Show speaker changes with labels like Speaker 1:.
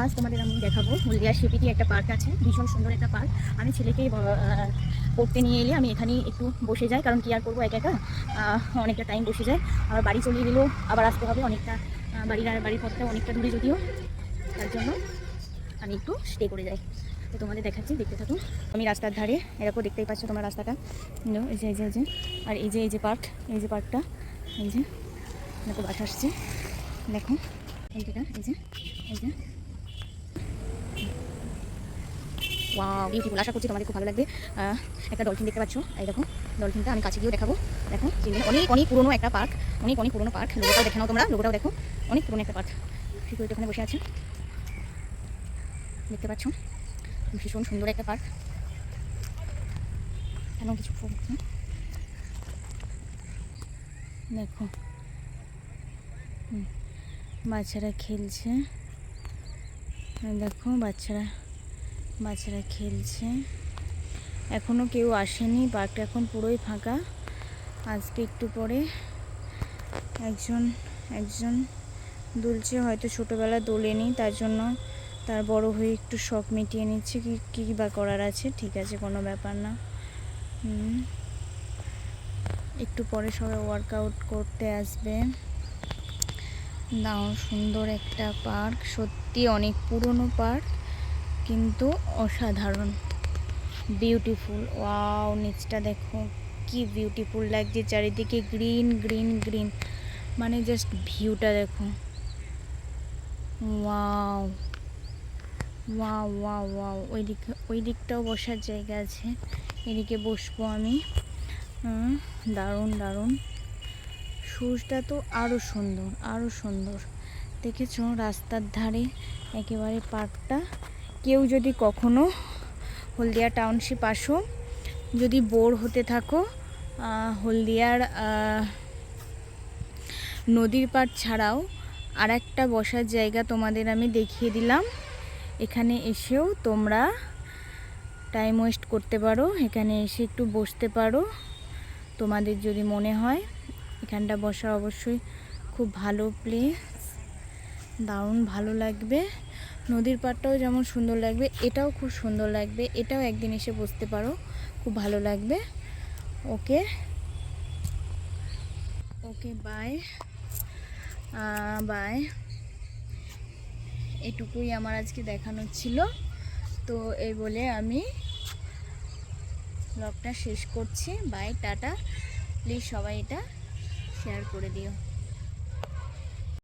Speaker 1: আজ তোমাদের আমি দেখাবো হলদিয়া সিপিটি একটা পার্ক আছে, ভীষণ সুন্দর একটা পার্ক। আমি ছেলেকে পড়তে নিয়ে এলে আমি এখানেই একটু বসে যাই, কারণ কি আর করবো, একা একা অনেকটা টাইম বসে যায়। আবার বাড়ি চলে গেলেও আবার আসতে হবে, অনেকটা বাড়ির পথটা অনেকটা দূরে যদিও, তার জন্য আমি একটু স্টে করে যাই। তো তোমাদের দেখাচ্ছি, দেখতে থাকুন। আমি রাস্তার ধারে, এরকম দেখতেই পাচ্ছ তোমরা রাস্তাটা, এই যে আর এই যে পার্কটা, এই যে দেখো বাস আসছে, দেখো এইটা, এই যে ওয়াও বিউটিফুল। আশা করছি তোমাদের খুব ভালো লাগবে। একটা ডলফিন দেখতে পাচ্ছ, এই দেখো ডলফিনটা, আমি কাছে গিয়েও দেখাবো। দেখো অনেক পুরনো একটা পার্ক, অনেক পুরনো পার্ক। লোগোটাও দেখে নাও তোমরা, লোগোটাও দেখো, অনেক পুরনো একটা পার্ক। সিকিউরিটি ওখানে বসে আছে, দেখতে পাচ্ছ, ভীষণ সুন্দর একটা পার্ক। কেন কিছু দেখো, বাচ্চারা খেলছে, দেখো বাচ্চারা খেলছে। এখনও কেউ আসেনি, পার্কটা এখন পুরোই ফাঁকা। আজকে একটু পরে একজন দুলছে, হয়তো ছোটোবেলা দোলেনি, তার জন্য তার বড় হয়ে একটু শখ মিটিয়ে নিচ্ছে। কী বা করার আছে, ঠিক আছে, কোনো ব্যাপার না। একটু পরে সবাই ওয়ার্কআউট করতে আসবে। দাও, সুন্দর একটা পার্ক, সত্যি অনেক পুরনো পার্ক, কিন্তু অসাধারণ, বিউটিফুল। ওয়াও, নিচটা দেখো কি বিউটিফুল লাগছে, চারিদিকে গ্রিন গ্রিন গ্রিন, মানে জাস্ট ভিউটা দেখো। ওয়াও ওয়াও ওয়াও ওয়াও, ওই দিকটাও বসার জায়গা আছে, এদিকে বসবো আমি। দারুণ দারুণ। সূর্যটা তো আরও সুন্দর দেখেছো, রাস্তার ধারে একেবারে পার্কটা। কেউ যদি কখনো হলদিয়া টাউনশিপ আসো, যদি বোর হতে থাকো, হলদিয়ার নদীর পাড় ছাড়াও আর একটা বসার জায়গা তোমাদের আমি দেখিয়ে দিলাম। এখানে এসেও তোমরা টাইম ওয়েস্ট করতে পারো, এখানে এসে একটু বসতে পারো, তোমাদের যদি মনে হয়। এখানটা বসা অবশ্যই খুব ভালো প্লেস, দারুণ ভালো লাগবে। নদীর পাড়টাও যেমন সুন্দর লাগবে, এটাও খুব সুন্দর লাগবে, এটাও একদিন এসে বসতে পারো, খুব ভালো লাগবে। Okay bye bye. এটুকুই আমার আজকে দেখানোর ছিল। তো এই বলে আমি ব্লগটা শেষ করছি। By, tata. প্লিজ সবাই এটা শেয়ার করে দিও।